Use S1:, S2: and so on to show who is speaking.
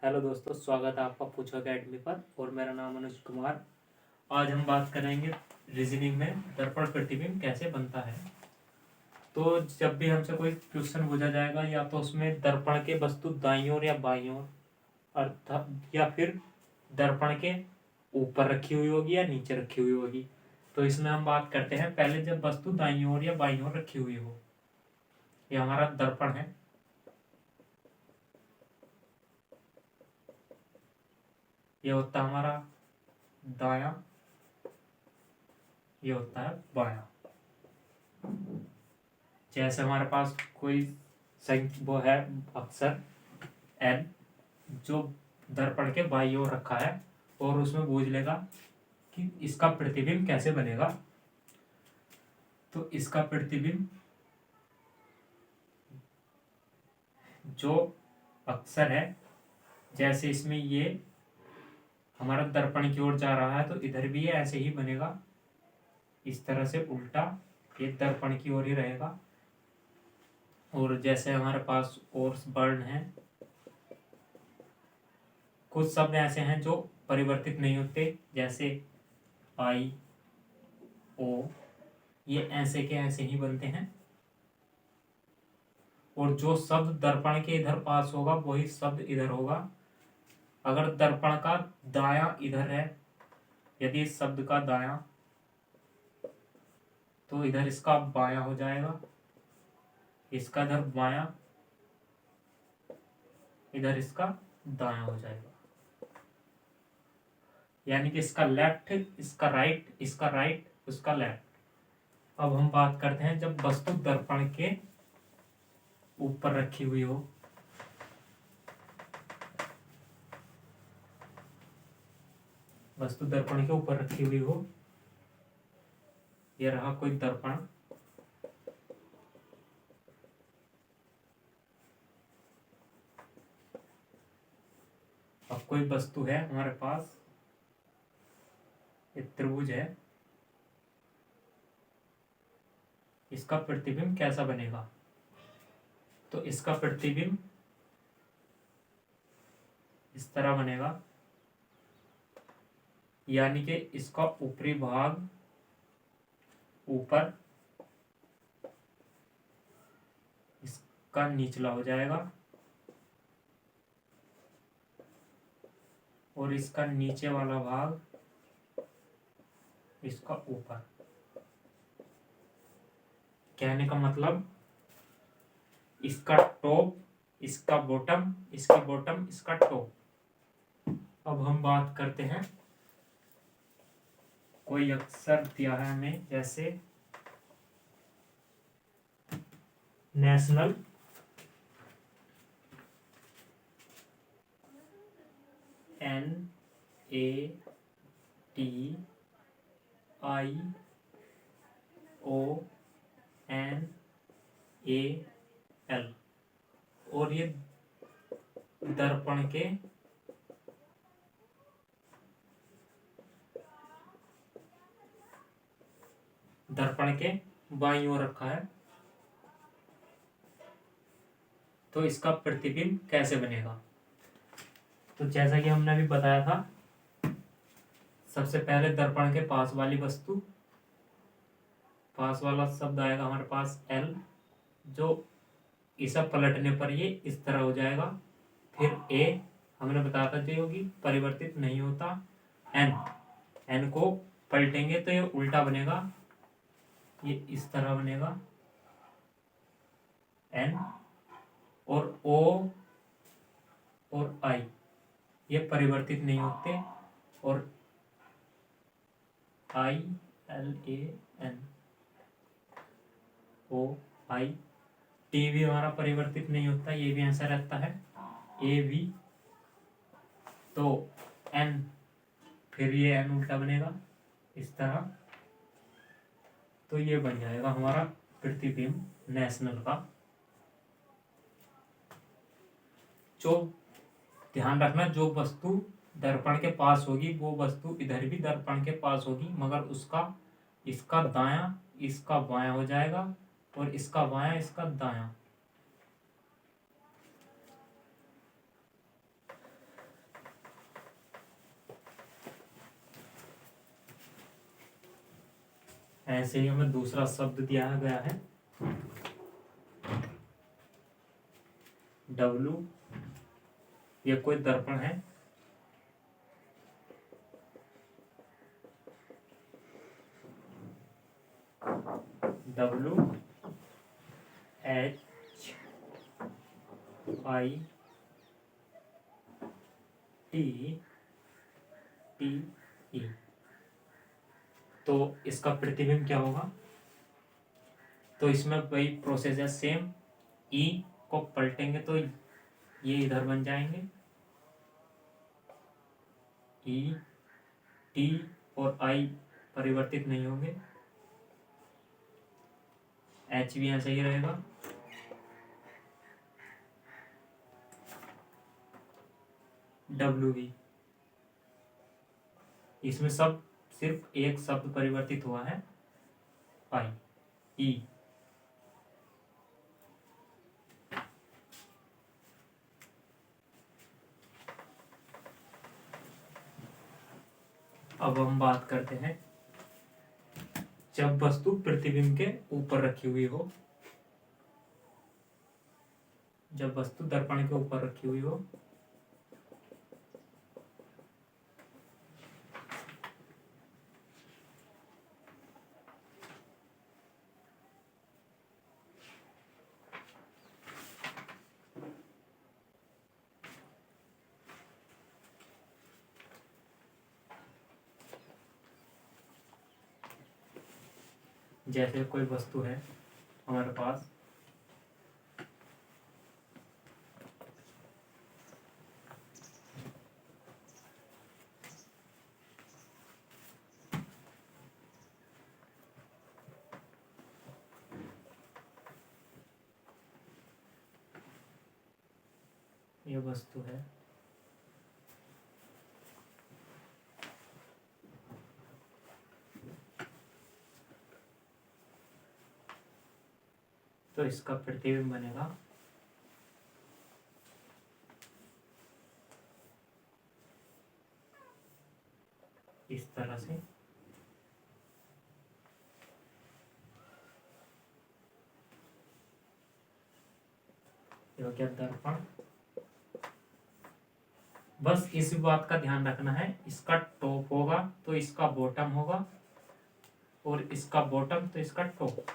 S1: Hello दोस्तों, स्वागत है आपका पूछो अकेडमी पर। और मेरा नाम अनुज कुमार। आज हम बात करेंगे रीजनिंग में दर्पण प्रतिबिंब कैसे बनता है। तो जब भी हमसे कोई क्वेश्चन पूछा जाएगा, या तो उसमें दर्पण के वस्तु दाईं ओर या बाईं ओर, अर्थात या फिर दर्पण के ऊपर रखी हुई होगी या नीचे रखी हुई होगी। तो इसमें हम बात करते हैं पहले जब वस्तु दाईं ओर या बाईं ओर रखी हुई हो। ये हमारा दर्पण है। ये होता है हमारा दायां, ये होता है बायां। जैसे हमारे पास कोई वो है अक्षर एन, जो दर्पण के बाईं ओर रखा है, और उसमें पूछ लेगा कि इसका प्रतिबिंब कैसे बनेगा। तो इसका प्रतिबिंब जो अक्षर है, जैसे इसमें ये हमारा दर्पण की ओर जा रहा है, तो इधर भी ये ऐसे ही बनेगा, इस तरह से उल्टा। ये दर्पण की ओर ही रहेगा। और जैसे हमारे पास और वर्ण है, कुछ शब्द ऐसे हैं जो परिवर्तित नहीं होते, जैसे आई ओ, ये ऐसे के ऐसे ही बनते हैं। और जो शब्द दर्पण के इधर पास होगा वही शब्द इधर होगा। अगर दर्पण का दायां इधर है, यदि इस शब्द का दायां, तो इधर इसका बायां हो जाएगा। इसका इधर बायां, इधर इसका दायां हो जाएगा। यानी कि इसका लेफ्ट, इसका राइट, इसका राइट, उसका लेफ्ट। अब हम बात करते हैं जब वस्तु दर्पण के ऊपर रखी हुई हो। वस्तु दर्पण के ऊपर रखी हुई हो, यह रहा कोई दर्पण। अब कोई वस्तु है हमारे पास, एक त्रिभुज है, इसका प्रतिबिंब कैसा बनेगा। तो इसका प्रतिबिंब इस तरह बनेगा, यानी कि इसका ऊपरी भाग ऊपर, इसका निचला हो जाएगा, और इसका नीचे वाला भाग इसका ऊपर। कहने का मतलब इसका टॉप, इसका बॉटम, इसकी बॉटम, इसका टॉप। अब हम बात करते हैं, कोई अक्षर दिया है हमें, जैसे नेशनल, NATIONAL, और ये दर्पण के बाईं ओर रखा है। तो इसका प्रतिबिंब कैसे बनेगा। तो जैसा कि हमने अभी बताया था, सबसे पहले दर्पण के पास वाली वस्तु, पास वाला शब्द आएगा हमारे पास एल, जो इसे पलटने पर ये इस तरह हो जाएगा। फिर ए, हमने बताया था जो होगी परिवर्तित नहीं होता। एन को पलटेंगे तो ये उल्टा बनेगा, ये इस तरह बनेगा एन। और ओ और आई ये परिवर्तित नहीं होते, और ILAN, ओ आई। टी भी हमारा परिवर्तित नहीं होता, ये भी ऐसा रहता है, ए भी। तो एन, फिर ये एन उल्टा बनेगा इस तरह। तो ये बन जाएगा हमारा प्रतिबिंब नेशनल का। जो ध्यान रखना, जो वस्तु दर्पण के पास होगी वो वस्तु इधर भी दर्पण के पास होगी, मगर उसका इसका दायां इसका बायां हो जाएगा, और इसका बायां इसका दायां। ऐसे ही हमें दूसरा शब्द दिया गया है W। ये कोई दर्पण है। WHITE तो इसका प्रतिबिंब क्या होगा? तो इसमें वही प्रोसेस है सेम। E को पलटेंगे तो ये इधर बन जाएंगे E, T और I परिवर्तित नहीं होंगे। H भी ऐसा ही रहेगा। W भी। इसमें सब सिर्फ एक शब्द परिवर्तित हुआ है I, E। अब हम बात करते हैं जब वस्तु प्रतिबिंब के ऊपर रखी हुई हो। जब वस्तु दर्पण के ऊपर रखी हुई हो जैसे कोई वस्तु है हमारे पास, ये वस्तु है, तो इसका प्रतिबिंब बनेगा इस तरह से। क्या दर्पण, बस इस बात का ध्यान रखना है, इसका टॉप होगा तो इसका बॉटम होगा और इसका बॉटम तो इसका टॉप।